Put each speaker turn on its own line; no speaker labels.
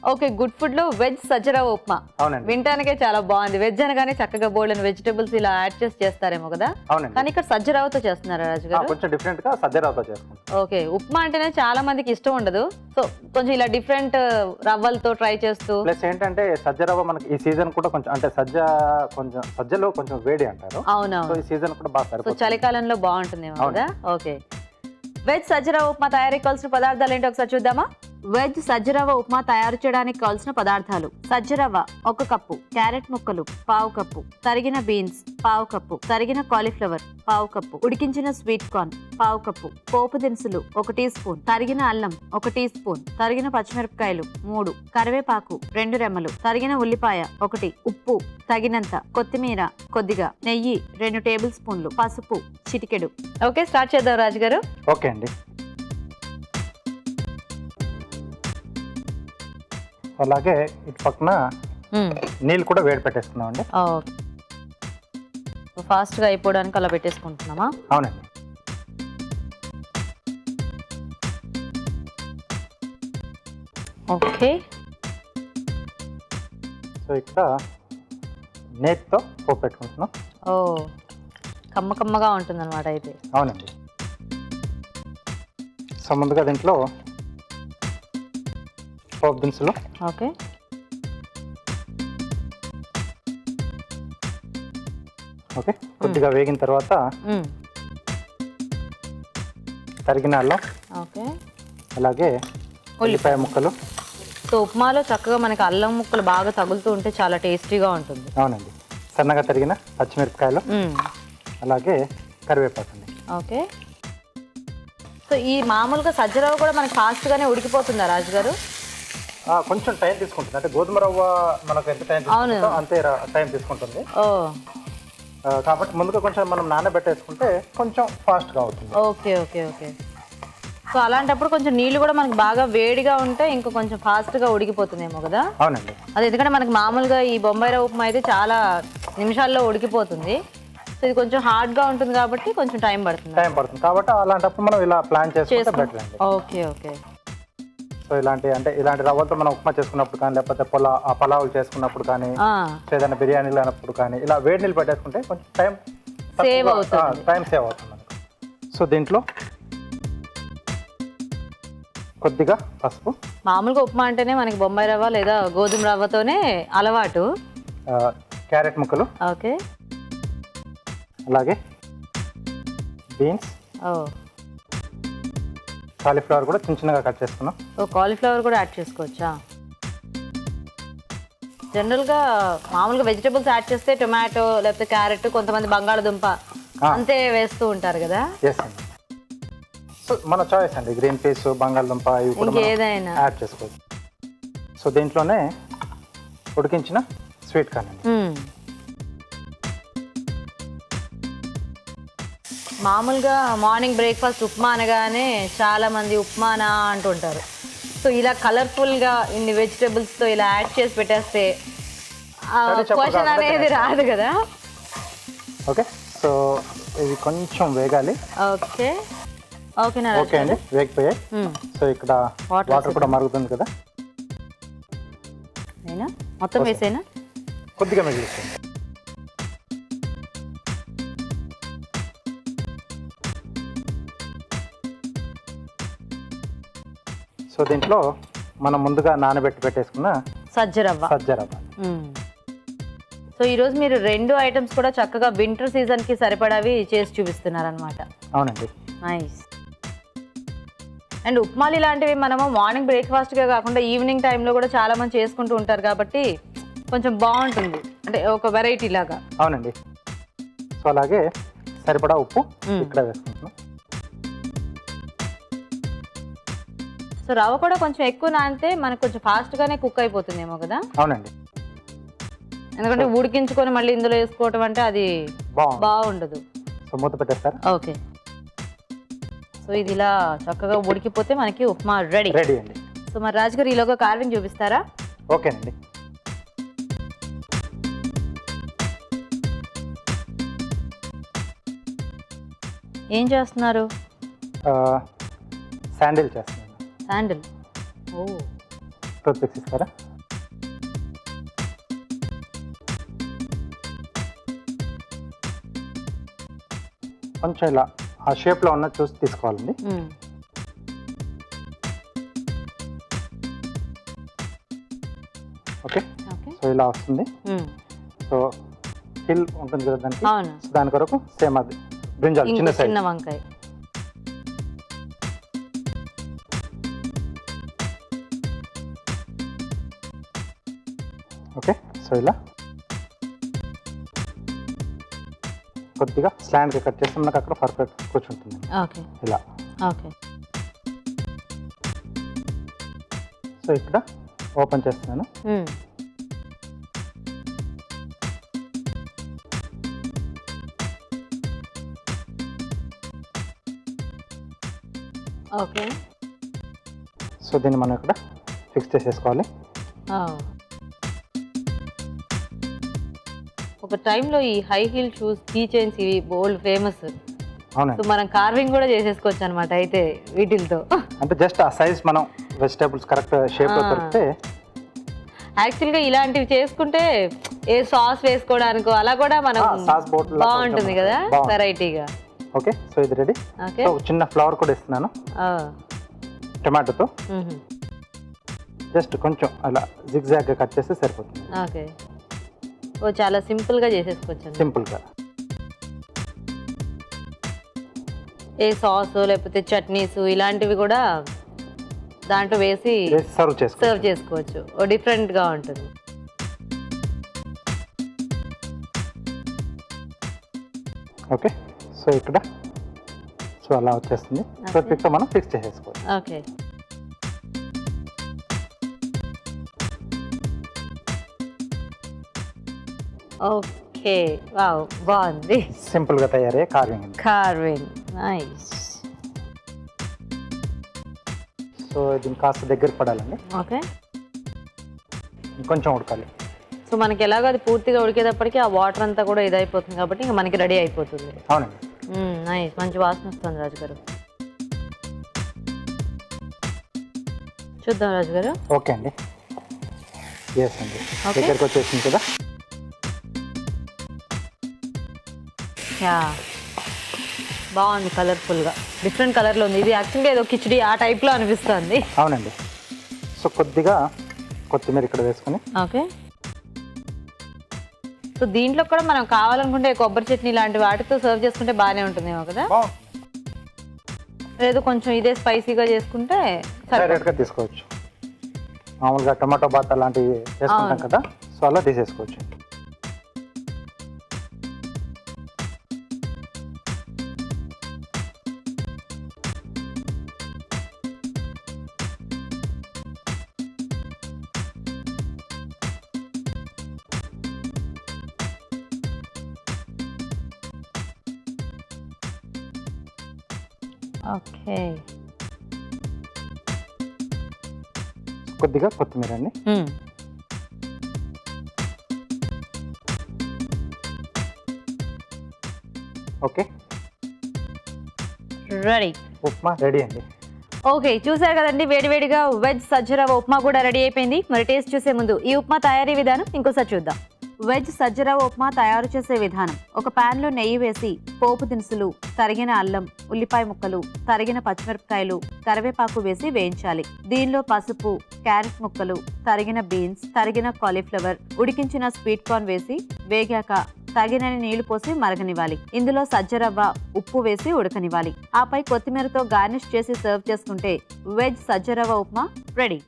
Okay. Good ఫుడ్‌లో veg సజ్జరవ్వ upma.
అవునండి.
వినటానికే చాలా బాగుంది. వెజ్ అనగానే చక్కగా బోలెడన్ని వెజిటబుల్స్ ఇలా యాడ్ చేసి చేస్తారేమో కదా!
అవునండి.
కానీ ఇక్కడ సజ్జరవ్వతో చేస్తున్నారా రాజుగారు?
కొంచెం డిఫరెంట్‌గా సజ్జరవ్వతో చేసుకుంటాం.
ఓకే. ఉప్మా అంటేనే చాలా మందికి ఇష్టం ఉండదు. సో, కొంచెం ఇలా డిఫరెంట్ రవ్వలతో ట్రై చేస్తూ
ప్లస్ ఏంటంటే సజ్జరవ్వ మనకి ఈ సీజన్ కూడా కొంచెం అంటే సజ్జలో కొంచెం వేడి అంటారు. సో,
అవునవును.
ఈ సీజన్ కూడా బాగా
సో,
సరిపోతుంది.
చలికాలంలో బాగుంటుందేమో
అవును.
కదా! ఓకే. వెజ్ సజ్జరవ్వ ఉప్మా తయారీకి కావాల్సిన పదార్థాలు ఏంటో ఒకసారి చూద్దామా? వెజ్ సజ్జరవ్వ ఉప్మా తయారు చేయడానికి కావాల్సిన పదార్థాలు: సజ్జరవ్వ 1 కప్పు, క్యారెట్ ముక్కలు 1/2 కప్పు, తరిగిన బీన్స్ 1/2 కప్పు, తరిగిన కాలీఫ్లవర్ 1/2 కప్పు, ఉడికించిన స్వీట్ కార్న్ 1/2 కప్పు, పోపు దినుసులు 1 టీ స్పూన్, తరిగిన అల్లం 1 టీ స్పూన్, తరిగిన పచ్చిమిరపకాయలు 3, కరివేపాకు 2 రెమ్మలు, తరిగిన ఉల్లిపాయ 1, ఉప్పు తగినంత, కొత్తిమీర కొద్దిగా, నెయ్యి 2 టేబుల్ స్పూన్లు, పసుపు చిటికెడు. ఓకే, స్టార్ట్ చేద్దాం రాజుగారు.
ఓకే అండి. అలాగే ఇటు పక్కన నీళ్ళు కూడా వేడి పెట్టేసుకున్నాం అండి.
ఓకే. ఫాస్ట్గా అయిపోవడానికి అలా పెట్టేసుకుంటున్నామా?
అవునండి.
ఓకే.
సో ఇక్కడ నేతితో పోపు పెట్టుకుంటున్నాం.
ఓ, కమ్మ కమ్మగా ఉంటుంది అనమాట అయితే.
అవునండి. సో ముందుగా దీంట్లో పోపు దినుసులు,
ఓకే,
ఓకే, కొద్దిగా వేగిన తర్వాత తరిగిన అల్లం,
ఓకే,
అలాగే ఉల్లిపాయ ముక్కలు.
సో ఉప్మాలో చక్కగా మనకి అల్లం ముక్కలు బాగా తగులుతూ ఉంటే చాలా టేస్టీగా ఉంటుంది.
అవునండి. సన్నగా తరిగిన పచ్చిమిరపకాయలు, అలాగే కరివేపాకు అండి.
ఓకే. సో ఈ మామూలుగా సజ్జరవ్వ కూడా మనకి ఫాస్ట్గానే ఉడికిపోతుందా రాజుగారు?
కొంచెం టైం తీసుకుంటుంది. అంటే గోధుమ రవ్వ మనకు ఎంత టైం తీసుకుంటుందో అంతే టైం తీసుకుంటుంది.
ఓ,
కాబట్టి ముందుగా కొంచెం మనం నానబెట్టేసుకుంటే కొంచెం ఫాస్ట్గా అవుతుంది.
Okay okay okay. సో అలాంటప్పుడు కొంచెం నీళ్ళు కూడా మనకి బాగా వేడిగా ఉంటే ఇంకా కొంచెం ఫాస్ట్గా ఉడికిపోతుందేమో కదా?
అవునండి.
అది ఎందుకంటే మనకి మామూలుగా ఈ బొంబాయి రవ్వ ఉప్మా అయితే చాలా నిమిషాల్లో ఉడికిపోతుంది. సో ఇది కొంచెం హార్డ్గా ఉంటుంది కాబట్టి కొంచెం టైం పడుతుంది
కాబట్టి అలాంటప్పుడు మనం ఇలా ప్లాన్ చేసుకుంటే బెటర్ అండి.
Okay okay.
సో ఇలాంటి రవ్వలతో మనం ఉప్మా చేసుకున్నప్పుడు కానీ, లేకపోతే పలావులు చేసుకున్నప్పుడు కానీ, ఏదైనా బిర్యానీలు అయినప్పుడు కానీ ఇలా వేడి నీళ్ళు పెట్టేసుకుంటే కొంచెం టైం సేవ్ అవుతుంది మనకు. సో దీంట్లో కొద్దిగా పసుపు.
మామూలుగా ఉప్మా అంటేనే మనకి బొంబాయి రవ్వ లేదా గోధుమ రవ్వతోనే అలవాటు.
క్యారెట్ ముక్కలు,
ఓకే,
అలాగే బీన్స్, కాలీఫ్లవర్ కూడా చిన్న చిన్నగా కట్ చేసుకున్నాం.
కాలీఫ్లవర్ కూడా యాడ్ చేసుకోవచ్చా? జనరల్గా మామూలుగా వెజిటబుల్స్ యాడ్ చేస్తే టొమాటో లేకపోతే క్యారెట్, కొంతమంది బంగాళదుంప అంతే వేస్తూ ఉంటారు కదా?
ఎస్ అండి. సో మన చాయిస్ అండి. గ్రీన్ పీస్, బంగాళదుంప ఇవి కూడా
ఏదైనా
యాడ్ చేసుకోవచ్చు. సో దీంట్లోనే ఉడికించిన స్వీట్ కార్న్ అండి.
మామూలుగా మార్నింగ్ బ్రేక్ఫాస్ట్ ఉప్మా అనగానే చాలా మంది ఉప్మానా అంటుంటారు. సో ఇలా కలర్ఫుల్గా ఇన్ని వెజిటబుల్స్తో ఇలా యాడ్ చేసి పెట్టేస్తే క్వశ్చన్ అనేది రాదు కదా?
ఓకే. సో ఇది కొంచెం వేగాలి.
ఓకే ఓకేనా?
ఓకే అండి, వేగిపోయాయి. సో ఇక్కడ వాటర్ కూడా మరుగుతుంది కదా?
నేనా మొత్తం వేసేనా?
కొద్దిగా మిగిలిస్తుంది. సో దీంట్లో మనం ముందుగా పెట్టేసుకున్న సజ్జరవ్వ.
సో ఈరోజు మీరు 2 ఐటమ్స్ కూడా చక్కగా వింటర్ సీజన్కి సరిపడావి చేసి చూపిస్తున్నారనమాట.
అవునండి.
నైస్. అండ్ ఉప్మాలు ఇలాంటివి మనము మార్నింగ్ బ్రేక్ఫాస్ట్గా కాకుండా ఈవినింగ్ టైంలో కూడా చాలా మంది చేసుకుంటూ ఉంటారు కాబట్టి కొంచెం బాగుంటుంది, అంటే ఒక వెరైటీ లాగా.
అవునండి. సో అలాగే సరిపడా ఉప్పు ఇక్కడ వేసుకుంటున్నాం.
సో రవ్వ కూడా కొంచెం ఎక్కువ నానితే మనకు కొంచెం ఫాస్ట్గానే కుక్ అయిపోతుందేమో కదా?
అవునండి.
ఎందుకంటే ఉడికించుకొని మళ్ళీ ఇందులో వేసుకోవటం అంటే అది బాగుండదు.
సో మూత పెట్టేస్తారు.
ఓకే. సో ఇది ఇలా చక్కగా ఉడికిపోతే మనకి ఉప్మా రెడీ
అండి.
సో మరి రాజుగారు ఈలోగా కార్వింగ్ చూపిస్తారా?
ఓకేనండి.
ఏం చేస్తున్నారు?
శాండిల్ చేస్తున్నాను.
శాండిల్. ఓ,
టూత్ పిక్స్ ఇస్తారా? కొంచెం ఇలా ఆ షేప్లో ఉన్న చూసి తీసుకోవాలండి. ఓకే, సో ఇలా వస్తుంది. సో హిల్ ఉంటుంది కదా దానికి, సో దాని కొరకు సేమ్ అది బ్రింజాల్ చిన్న సైజ్,
చిన్న వంకాయ.
ఓకే, సో ఇలా కొద్దిగా స్లాండ్గా కట్ చేస్తే మనకు అక్కడ పర్ఫెక్ట్ కూర్చుంటుంది.
ఓకే,
ఇలా.
ఓకే,
సో ఇక్కడ ఓపెన్ చేస్తున్నాను.
ఓకే,
సో దీన్ని మనం ఇక్కడ ఫిక్స్ చేసేసుకోవాలి.
ఒక టైంలో ఈ high heel shoes, key chains ఇవి బోల్డ్ ఫేమస్.
అవునండి,
సో మనం కార్వింగ్ కూడా చేసేసుకోవచ్చు అనమాట అయితే వీటితో.
అంటే జస్ట్ ఆ సైజ్ మనం వెజిటేబుల్స్ కరెక్ట్ షేప్లో దొరికితే.
యాక్చువల్గా ఇలాంటివి చేసుకుంటే ఏ సాస్ వేసుకోవడానికో అలా కూడా మనం
సాస్ బోట్
బాగుంటుంది కదా, వెరైటీగా.
ఓకే, సో ఇది రెడీ.
ఓకే,
సో చిన్న ఫ్లవర్ కూడా ఇస్తున్నాను టొమాటోతో. జస్ట్ కొంచెం అలా జిగ్జాగ్గా కట్ చేస్తే సరిపోతుంది.
ఓకే, ఓ చాలా సింపుల్గా చేసేసుకోవచ్చు.
సింపుల్గా
ఏ సాస్ లేకపోతే చట్నీస్ ఇలాంటివి కూడా దాంట్లో వేసి
సర్వ్
చేసుకోవచ్చు. ఓ డిఫరెంట్గా ఉంటుంది.
ఓకే, సో ఇక్కడ సో అలా వచ్చేస్తుంది. సో పిక్తో మనం ఫిక్స్ చేసేసుకోవచ్చు.
ఓకే, ఓకే, వావ్, బాగుంది.
సింపుల్గా తయారయ్యే
కార్వింగ్ నైస్.
సో దీన్ని కాస్త దగ్గర పడాలండి.
ఓకే,
కొంచెం ఉడకాలి.
సో మనకి ఎలాగో అది పూర్తిగా ఉడికేటప్పటికి ఆ వాటర్ అంతా కూడా ఇదైపోతుంది కాబట్టి ఇంకా మనకి రెడీ అయిపోతుంది.
అవునండి,
నైస్, మంచి వాసన వస్తుంది రాజు గారు. చూద్దాం రాజు గారు.
ఓకే అండి, ఎస్ అండి, దగ్గరకు వచ్చేసింది కదా.
యా, బాగుంది, కలర్ఫుల్గా డిఫరెంట్ కలర్లో ఉంది. ఇది యాక్చువల్గా ఏదో కిచిడి ఆ టైప్లో అనిపిస్తుంది.
అవునండి, సో కొద్దిగా కొత్తిమీర ఇక్కడ వేసుకొని.
ఓకే, సో దీంట్లో కూడా మనం కావాలనుకుంటే కొబ్బరి చట్నీ లాంటి వాటితో సర్వ్ చేసుకుంటే బాగానే ఉంటుందేమో కదా. లేదు కొంచెం ఇదే స్పైసీగా చేసుకుంటే
డైరెక్ట్గా తీసుకోవచ్చు. మామూలుగా టమాటో బాత్ అలాంటివి చేసుకుంటాం కదా, సో అలా తీసేసుకోవచ్చు.
ఓకే,
కొద్దిగా కొత్తిమీర అండి. ఓకే,
రెడీ,
ఉప్మా రెడీ అండి.
ఓకే, చూసారు కదండి, వేడివేడిగా వెజ్ సజ్జరవ ఉప్మా కూడా రెడీ అయిపోయింది. మరి టేస్ట్ చూసే ముందు ఈ ఉప్మా తయారీ విధానం ఇంకోసారి చూద్దాం. వెజ్ సజ్జరవ ఉప్మా తయారు చేసే విధానం: ఒక ప్యాన్లో నెయ్యి వేసి పోపు దినుసులు, తరిగిన అల్లం, ఉల్లిపాయ ముక్కలు, తరిగిన పచ్చిమిరపకాయలు, కరివేపాకు వేసి వేయించాలి. దీనిలో పసుపు, క్యారెట్ ముక్కలు, తరిగిన బీన్స్, తరిగిన కాలీఫ్లవర్, ఉడికించిన స్వీట్ కార్న్ వేసి వేగాక తగినన్ని నీళ్లు పోసి మరగనివ్వాలి. ఇందులో సజ్జరవ్వ, ఉప్పు వేసి ఉడకనివ్వాలి. ఆపై కొత్తిమీరతో గార్నిష్ చేసి సర్వ్ చేసుకుంటే వెజ్ సజ్జరవ్వ ఉప్మా రెడీ.